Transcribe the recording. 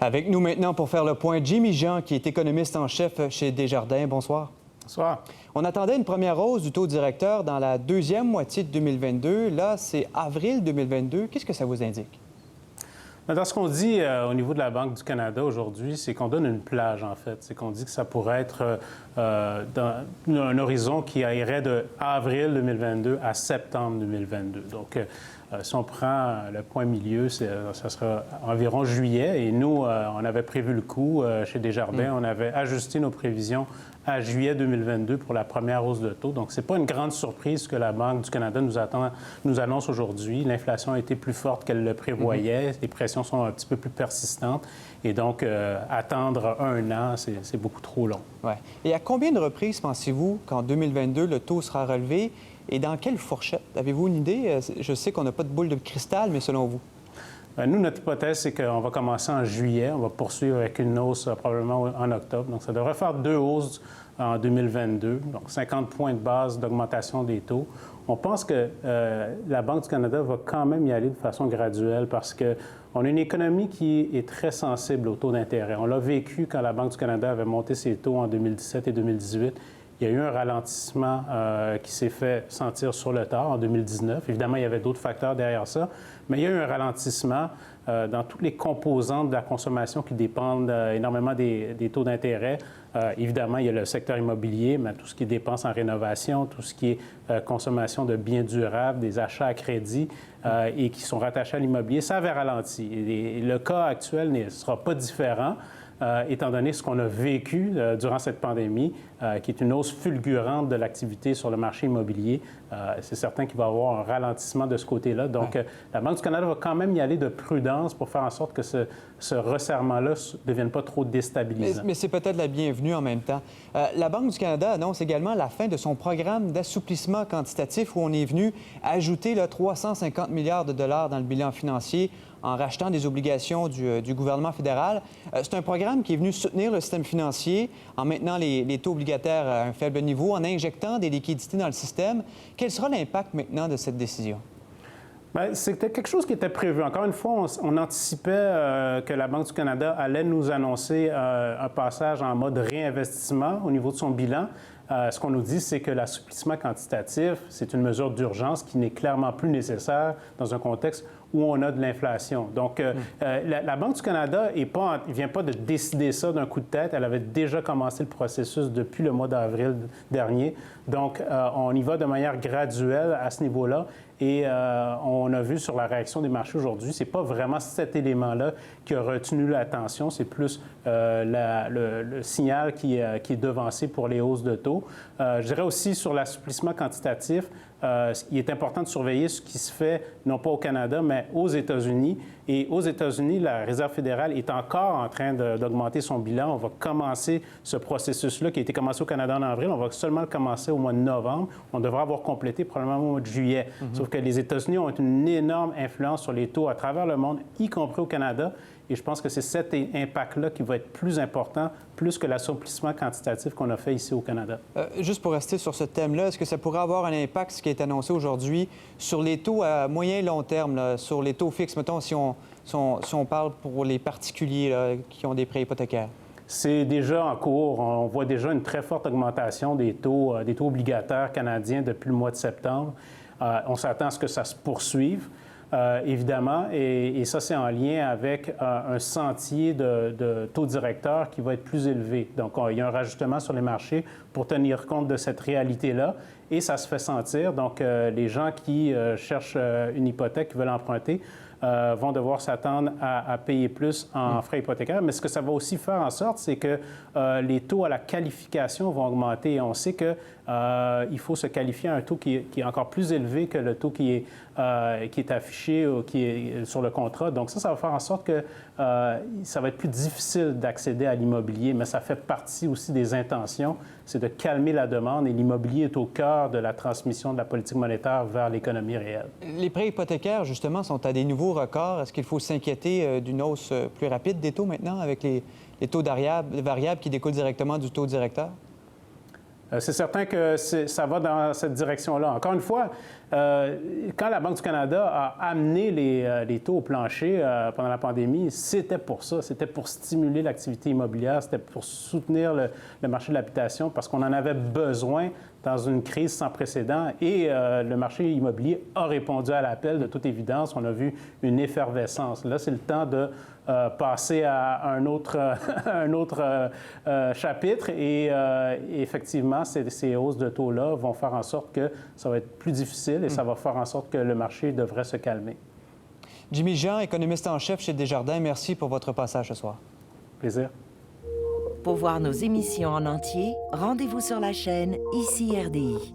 Avec nous maintenant pour faire le point, Jimmy Jean, qui est économiste en chef chez Desjardins. Bonsoir. Bonsoir. On attendait une première hausse du taux directeur dans la deuxième moitié de 2022. Là, c'est avril 2022. Qu'est-ce que ça vous indique? Dans ce qu'on dit au niveau de la Banque du Canada aujourd'hui, c'est qu'on donne une plage, en fait. C'est qu'on dit que ça pourrait être dans un horizon qui irait de avril 2022 à septembre 2022. Donc, si on prend le point milieu, ça sera environ juillet. Et nous, on avait prévu le coup chez Desjardins. On avait ajusté nos prévisions à juillet 2022 pour la première hausse de taux. Donc, ce n'est pas une grande surprise que la Banque du Canada nous annonce aujourd'hui. L'inflation a été plus forte qu'elle le prévoyait. Les pressions sont un petit peu plus persistantes. Et donc, attendre un an, c'est beaucoup trop long. Ouais. Et à combien de reprises pensez-vous qu'en 2022, le taux sera relevé? Et dans quelle fourchette? Avez-vous une idée? Je sais qu'on n'a pas de boule de cristal, mais selon vous? Nous, notre hypothèse, c'est qu'on va commencer en juillet. On va poursuivre avec une hausse probablement en octobre. Donc, ça devrait faire 2 hausses en 2022, donc 50 points de base d'augmentation des taux. On pense que la Banque du Canada va quand même y aller de façon graduelle parce qu'on a une économie qui est très sensible aux taux d'intérêt. On l'a vécu quand la Banque du Canada avait monté ses taux en 2017 et 2018. Il y a eu un ralentissement qui s'est fait sentir sur le tard en 2019. Évidemment, il y avait d'autres facteurs derrière ça, mais il y a eu un ralentissement dans toutes les composantes de la consommation qui dépendent énormément des taux d'intérêt. Évidemment, il y a le secteur immobilier, mais tout ce qui est dépenses en rénovation, tout ce qui est consommation de biens durables, des achats à crédit et qui sont rattachés à l'immobilier, ça avait ralenti. Et le cas actuel ne sera pas différent. Étant donné ce qu'on a vécu durant cette pandémie, qui est une hausse fulgurante de l'activité sur le marché immobilier, c'est certain qu'il va y avoir un ralentissement de ce côté-là. Donc, la Banque du Canada va quand même y aller de prudence pour faire en sorte que ce resserrement-là ne devienne pas trop déstabilisant. Mais c'est peut-être la bienvenue en même temps. La Banque du Canada annonce également la fin de son programme d'assouplissement quantitatif où on est venu ajouter 350 milliards de dollars dans le bilan financier en rachetant des obligations du gouvernement fédéral. C'est un programme qui est venu soutenir le système financier en maintenant les taux obligataires à un faible niveau, en injectant des liquidités dans le système. Quel sera l'impact maintenant de cette décision? Bien, c'était quelque chose qui était prévu. Encore une fois, on anticipait que la Banque du Canada allait nous annoncer un passage en mode réinvestissement au niveau de son bilan. Ce qu'on nous dit, c'est que l'assouplissement quantitatif, c'est une mesure d'urgence qui n'est clairement plus nécessaire dans un contexte où on a de l'inflation. Donc, la Banque du Canada ne vient pas de décider ça d'un coup de tête. Elle avait déjà commencé le processus depuis le mois d'avril dernier. Donc, on y va de manière graduelle à ce niveau-là. Et on a vu sur la réaction des marchés aujourd'hui, c'est pas vraiment cet élément-là qui a retenu l'attention, c'est plus le signal qui est devancé pour les hausses de taux. Je dirais aussi sur l'assouplissement quantitatif, il est important de surveiller ce qui se fait, non pas au Canada, mais aux États-Unis. Et aux États-Unis, la Réserve fédérale est encore en train d'augmenter son bilan. On va commencer ce processus-là qui a été commencé au Canada en avril. On va seulement le commencer au mois de novembre. On devra avoir complété probablement au mois de juillet. Sauf que les États-Unis ont une énorme influence sur les taux à travers le monde, y compris au Canada. Et je pense que c'est cet impact-là qui va être plus important, plus que l'assouplissement quantitatif qu'on a fait ici au Canada. Juste pour rester sur ce thème-là, est-ce que ça pourrait avoir un impact, ce qui est annoncé aujourd'hui, sur les taux à moyen et long terme, là, sur les taux fixes, mettons, si on parle pour les particuliers là, qui ont des prêts hypothécaires? C'est déjà en cours. On voit déjà une très forte augmentation des taux obligataires canadiens depuis le mois de septembre. On s'attend à ce que ça se poursuive. Évidemment, et ça, c'est en lien avec un sentier de taux directeur qui va être plus élevé. Donc, il y a un rajustement sur les marchés pour tenir compte de cette réalité-là, et ça se fait sentir. Donc, les gens qui cherchent une hypothèque, qui veulent emprunter, vont devoir s'attendre à payer plus en frais hypothécaires. Mais ce que ça va aussi faire en sorte, c'est que les taux à la qualification vont augmenter. Et on sait qu'il faut se qualifier à un taux qui est encore plus élevé que le taux qui est affiché ou qui est sur le contrat. Donc ça va faire en sorte que ça va être plus difficile d'accéder à l'immobilier, mais ça fait partie aussi des intentions, c'est de calmer la demande, et l'immobilier est au cœur de la transmission de la politique monétaire vers l'économie réelle. Les prêts hypothécaires, justement, sont à des nouveaux records. Est-ce qu'il faut s'inquiéter d'une hausse plus rapide des taux maintenant avec les taux variables qui découlent directement du taux directeur? C'est certain que ça va dans cette direction-là. Encore une fois, quand la Banque du Canada a amené les taux au plancher pendant la pandémie, c'était pour ça. C'était pour stimuler l'activité immobilière, c'était pour soutenir le marché de l'habitation parce qu'on en avait besoin dans une crise sans précédent. Et le marché immobilier a répondu à l'appel, de toute évidence. On a vu une effervescence. Là, c'est le temps de passer à un autre chapitre. Et effectivement, ces hausses de taux-là vont faire en sorte que ça va être plus difficile et ça va faire en sorte que le marché devrait se calmer. Jimmy Jean, économiste en chef chez Desjardins, merci pour votre passage ce soir. Plaisir. Pour voir nos émissions en entier, rendez-vous sur la chaîne ICI RDI.